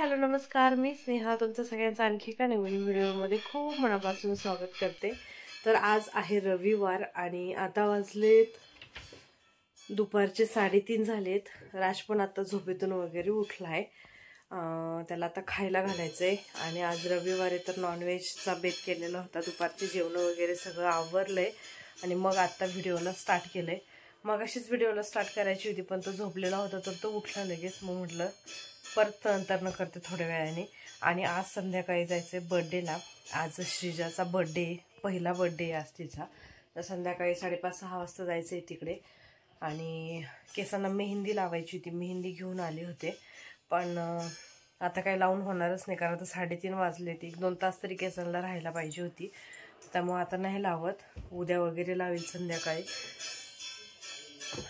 Hello नमस्कार, मी स्नेहा तुमचं सगळ्यांचं आणखी एका नवीन व्हिडिओमध्ये खूप मनापासून स्वागत करते। तर आज आहे रविवार आणि आता वाजलेत दुपारचे 3:30 झालेत। राज पण आता झोपेतून वगैरे उठलाय, त्याला आता खायला घालायचंय आणि आज रविवार आहे तर नॉनव्हेजचा बेत केलेला होता। दुपारचे जेवण वगैरे सगळं आवरलंय आणि मग आता व्हिडिओला स्टार्ट केलंय। मग अशीच व्हिडिओला स्टार्ट करायची होती पण तो झोपलेला होता तर तो उठला लगेच, मग म्हटलं परत नंतर न करते थोड्या वेळाने। आणि आज संध्याकाळी जायचंय बर्थडेला। आज श्रीजाचा बर्थडे, पहिला बर्थडे आज तिचा, तर संध्याकाळी 5:30-6 वाजता जायचंय तिकडे। आणि केसांना मेहंदी लावायची होती, मेहंदी घेऊन आले होते पण आता काही लावून होणारच नाही कारण आता 3:30 वाजले, 1-2 तास तरी केसांना राहायला पाहिजे होती, त्यामुळे आता नाही लावत, उद्या वगैरे लावेल संध्याकाळी।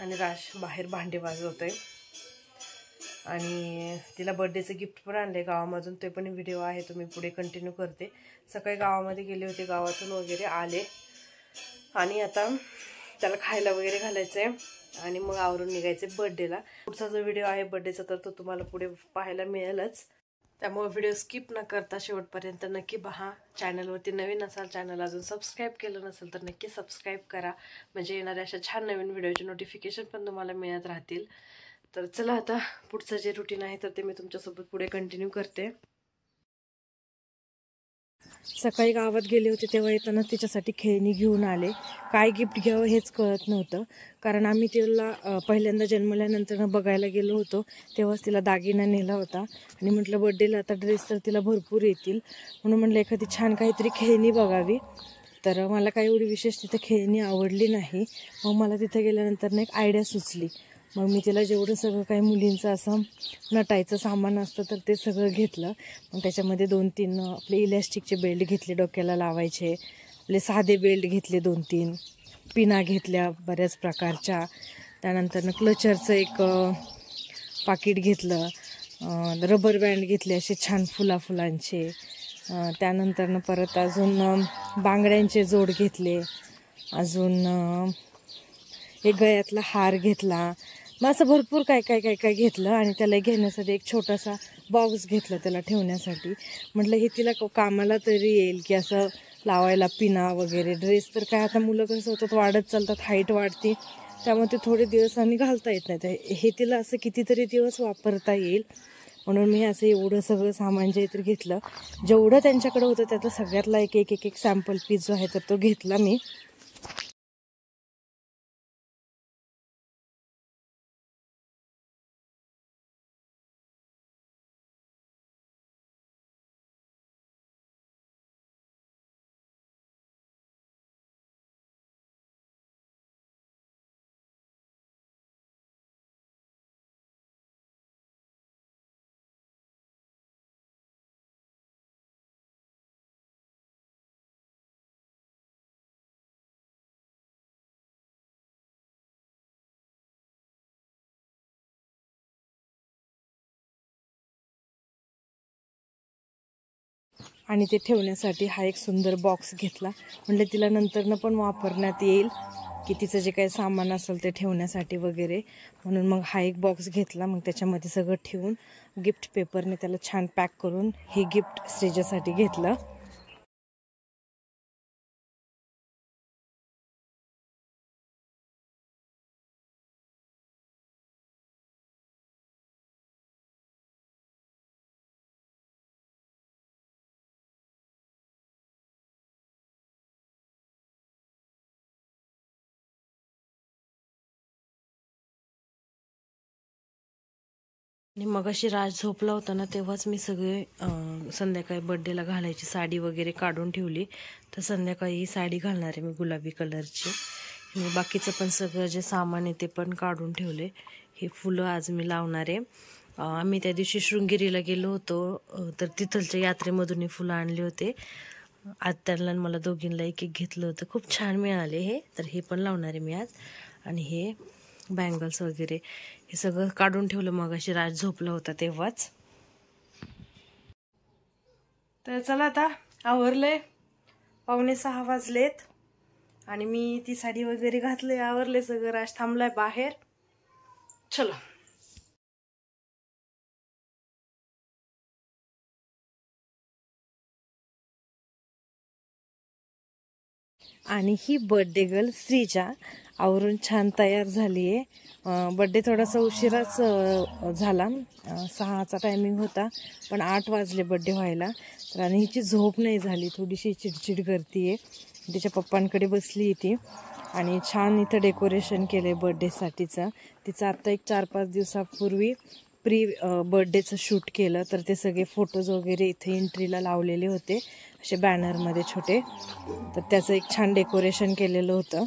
आणि राज बाहेर भांडे वाजवतोय आणि तिला बर्थडेचं गिफ्ट पण आणले गावामधून, ते पण व्हिडिओ आहे तो मी पुढे कंटिन्यू करते। सकाळी गावामध्ये गेले होते, गावातून वगैरे आले आणि आता त्याला खायला वगैरे घालायचंय आणि मग आवरून निघायचे बर्थडेला। पुढचा जो व्हिडिओ आहे बर्थडेचा तर तो तुम्हाला पुढे पाहायला मिळेलच, त्यामुळे व्हिडिओ स्किप न करता शेवटपर्यंत नक्की पहा। चॅनलवरती नवीन असाल, चॅनल अजून सबस्क्राईब केलं नसेल तर नक्की सबस्क्राईब करा, म्हणजे येणाऱ्या अशा छान नवीन व्हिडिओचे नोटिफिकेशन पण तुम्हाला मिळत राहतील। तर चला आता पुढचं जे रुटीन आहे तर ते मी तुमच्यासोबत पुढे कंटिन्यू करते। सकाळी गावात गेले होते तेव्हा येताना तिच्यासाठी खेळणी घेऊन आले, काय गिफ्ट घ्यावं हेच कळत नव्हतं कारण आम्ही तिला पहिल्यांदा जन्मल्यानंतर बघायला गेलो होतो तेव्हाच तिला दागिना नेला होता आणि म्हटलं बर्थडेला आता ड्रेस तर तिला भरपूर येतील म्हणून म्हटलं एखादी छान काहीतरी खेळणी बघावी। तर मला काही एवढी विशेष तिथे खेळणी आवडली नाही, मग मला तिथे गेल्यानंतर एक आयडिया सुचली, मग मी तिला जेवढं सगळं काही मुलींचं असं नटायचं सामान असतं तर ते सगळं घेतलं। मग त्याच्यामध्ये 2-3 आपले इलॅस्टिकचे बेल्ट घेतले डोक्याला लावायचे, आपले साधे बेल्ट घेतले 2-3, पिना घेतल्या बऱ्याच प्रकारच्या, त्यानंतर क्लचरचं एक पाकिट घेतलं, रबर बँड घेतले असे छान फुलांचे, त्यानंतर परत अजून बांगड्यांचे जोड घेतले, अजून एक गळ्यातला हार घेतला, मग असं भरपूर काय घेतलं। आणि त्याला घेण्यासाठी एक छोटासा बॉक्स घेतला त्याला ठेवण्यासाठी, म्हटलं हे तिला कामाला तरी येईल की असं लावायला पिना वगैरे। ड्रेस तर काय आता मुलं कसं होतात वाढत चालतात, हाईट वाढते, त्यामुळे ते थोडे दिवसांनी घालता येत नाही, हे तिला असं कितीतरी दिवस वापरता येईल म्हणून मी असं एवढं सगळं सामान जे तर घेतलं, जेवढं त्यांच्याकडे होतं त्यातलं सगळ्यातला एक सॅम्पल पीस जो आहे तर तो घेतला मी। आणि ते ठेवण्यासाठी हा एक सुंदर बॉक्स घेतला, म्हणजे तिला नंतरनं पण वापरण्यात येईल की तिचं जे काही सामान असेल ते ठेवण्यासाठी वगैरे, म्हणून मग हा एक बॉक्स घेतला। मग त्याच्यामध्ये सगळं ठेवून गिफ्ट पेपरने त्याला छान पॅक करून हे गिफ्ट श्रीजासाठी घेतलं। आणि मग अशी राज झोपला होता ना तेव्हाच मी सगळे संध्याकाळी बर्थडेला घालायची साडी वगैरे काढून ठेवली, तर संध्याकाळी ही साडी घालणार आहे मी गुलाबी कलरची। मी बाकीचं पण सगळं जे सामान आहे ते पण काढून ठेवले, हे फुलं आज मी लावणार आहे। आम्ही त्या दिवशी शृंगेरीला गेलो होतो तर तिथलच्या यात्रेमधून हे फुलं आणले होते, आत्याला मला दोघींना एक घेतलं होतं, खूप छान मिळाले हे, तर हे पण लावणार आहे मी आज। आणि हे बँगल्स वगैरे हे सगळं काढून ठेवलं मग अशी राज झोपला होता तेव्हाच। तर चला आता आवरले, 5:45 वाजलेत आणि मी ती साडी वगैरे घातले, आवरले सगळं, राज थांबलाय बाहेर, चलो। आणि ही बर्थडे गर्ल श्रीजा आवरून छान तयार झाली आहे. बर्थडे थोडासा उशिराच झाला, 6चा टायमिंग होता, पण 8 वाजले बर्थडे व्हायला. तर आणि हिची झोप नाही झाली, थोडीशी चिडचिड करते आहे. तिच्या पप्पांकडे बसली ती आणि छान इथं डेकोरेशन केलं आहे बर्थडेसाठीचं. तिचं आत्ता एक 4-5 दिवसापूर्वी बर्थडेचं शूट केलं, तर ते सगळे फोटोज वगैरे इथे एंट्रीला लावलेले होते असे बॅनरमध्ये छोटे. तर त्याचं एक छान डेकोरेशन केलेलं होतं.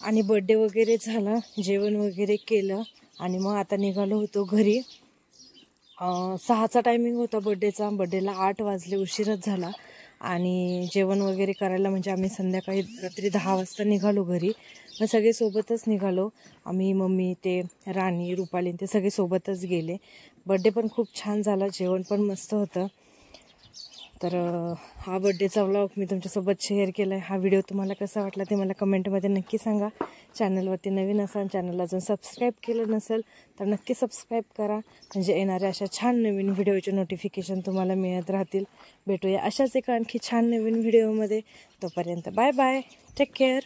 आणि बर्थडे वगैरे झाला, जेवण वगैरे केलं आणि मग आता निघालो होतो घरी. 6चा टायमिंग होता बर्थडेचा. बर्थडेला 8 वाजले, उशीरच झाला. आणि जेवण वगैरे करायला म्हणजे आम्ही संध्याकाळी रात्री 10 वाजता निघालो घरी. मग सगळे सोबतच निघालो आम्ही, मम्मी, ते राणी, रुपाली, ते सगळे सोबतच गेले. बर्थडे पण खूप छान झाला, जेवण पण मस्त होतं. तर हा बर्थडेचा व्लॉग मी तुमच्यासोबत शेअर केला आहे. हा व्हिडिओ तुम्हाला कसा वाटला ते मला कमेंटमध्ये नक्की सांगा. चॅनलवरती नवीन असाल, चॅनलला अजून सबस्क्राईब केलं नसेल तर नक्की सबस्क्राईब करा, म्हणजे येणाऱ्या अशा छान नवीन व्हिडिओचे नोटिफिकेशन तुम्हाला मिळत राहतील. भेटूया अशाच एका आणखी छान नवीन व्हिडिओमध्ये. तोपर्यंत बाय बाय, टेक केअर.